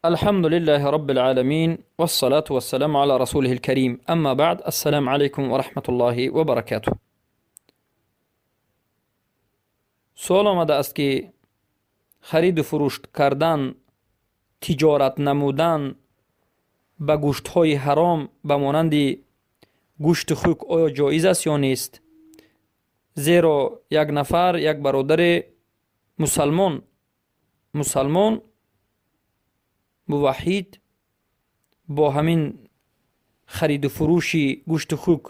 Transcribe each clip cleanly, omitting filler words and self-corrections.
الحمد لله رب العالمين والصلاة والسلام على رسوله الكريم أما بعد السلام عليكم ورحمة الله وبركاته. سوال آمده است که خرید و فروش کردن، تجارت نمودن به گوشت های حرام به مانند گوشت خوک آیا جایز است یا نیست؟ زیرا یک نفر، یک برادر مسلمان موحد با همین خرید و فروش گوشت خوک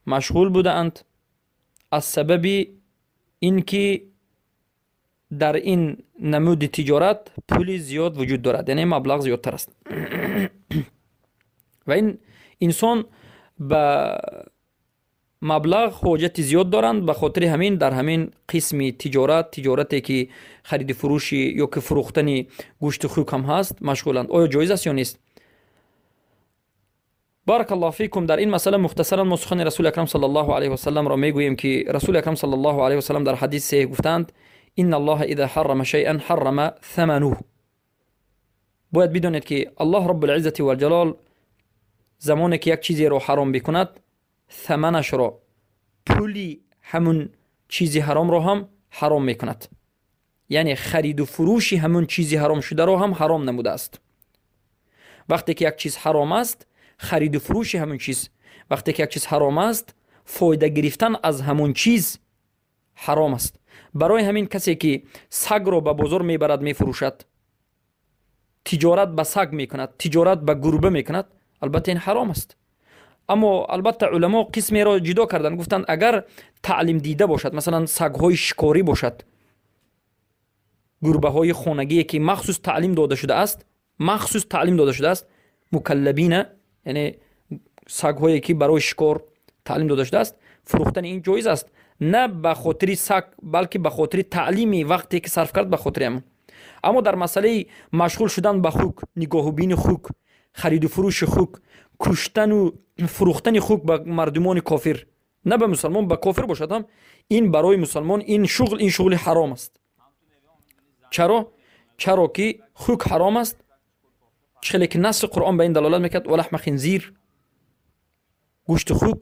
مشغول بودند از سبب اینکه در این نمود تجارت پول زیاد وجود دارد، یعنی مبلغ زیادتر است و این انسان به مبلغ حاجت زیاد دارند. به خاطر همین در همین قسم تجارتی که خرید فروشی یا که فروختن گوشت خوک هم هست مشغولند. آیا جایز است یا نیست؟ بارک الله فیکم. در این مسئله مختصرا ما سخن رسول اکرم صلی الله علیه و سلم را میگوییم که رسول اکرم صلی الله علیه و سلم در حدیث گفتند ان الله اذا حرم شیئا حرم ثمنه. باید بدونید که الله رب العزت و الجلال زمانی که یک چیزی را حرام بکند، ثمنش را، پولی همون چیزی حرام را هم حرام میکند. یعنی خرید و فروشی همون چیزی حرام شده را هم حرام نموده است. وقتی که یک چیز حرام است، خرید و فروش همون چیز. وقتی که یک چیز حرام است، فایده گرفتن از همون چیز حرام است. برای همین کسی که سگ را به بازار میبرد میفروشد، تجارت به سگ میکند، تجارت به گربه میکند، البته این حرام است. اما البته علما قسمی را جدا کردن، گفتند اگر تعلیم دیده باشد، مثلا سگ های شکاری باشد، گربه های خانگی که مخصوص تعلیم داده شده است، مکلبین، یعنی سگ هایی که برای شکار تعلیم داده شده است، فروختن این جایز است. نه به خاطر سگ بلکه به خاطر تعلیمی وقتی که صرف کرد به خاطر همون. اما در مسئله مشغول شدن به خوک، نگاه و بین خوک، خرید و فروش خوک، کشتن و فروختن خوک به مردمان کافر، نه به مسلمان، به کافر باشد هم، این برای مسلمان این شغل حرام است. چرا که خوک حرام است، چخیلی که نص قرآن به این دلالت میکرد ولحم خنزیر، گوشت خوک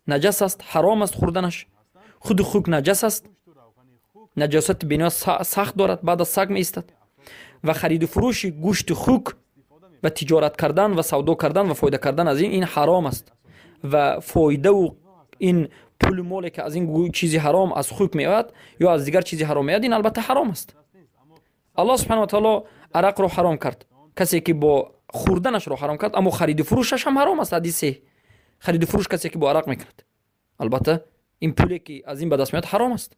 نجس است، حرام است خوردنش. خود خوک نجس است، نجاست بنا سخت دارد، بعد از سگ می ایستد. و خرید و فروش گوشت خوک و تجارت کردن و سودا کردن و فایده کردن از این حرام است. و فایده و این پول مالی که از این چیزی حرام از خوک میاد یا از دیگر چیزی حرام میاد، این البته حرام است. الله سبحانه و تعالی عرق رو حرام کرد، کسی که با خوردنش رو حرام کرد، اما خرید و فروشش هم حرام است. حدیثه خرید و فروش کسی که با عرق میکند، البته این پولی که از این به دست میاد حرام است.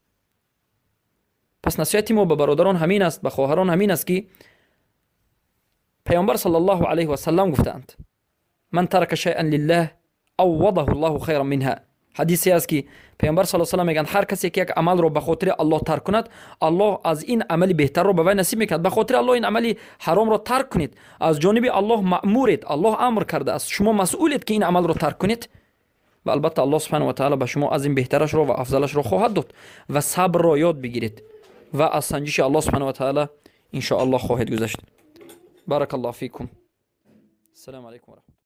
پس نصیحت ما به برادران همین است، به خواهران همین است که پیامبر صلی الله علیه و سلم گفتند من ترک شیئا لله عوضه الله خیرا منها. حدیثی است که پیامبر صلی الله علیه و سلم میگن هر کسی که یک عمل رو به خاطر الله ترک کند، الله از این عمل بهتر رو به وی نصیب میکند. به خاطر الله این عمل حرام رو ترک کنید، از جانب الله مأمورید، الله امر کرده است، شما مسئولید که این عمل رو ترک کنید. و البته الله سبحانه و تعالی به شما از این بهترش رو و افضلش رو خواهد داد. و صبر را یاد بگیرید و از سنجش الله سبحانه و تعالی ان شاء الله خواهید گذشت. بارک الله فیکم. السلام علیکم و رحمت الله.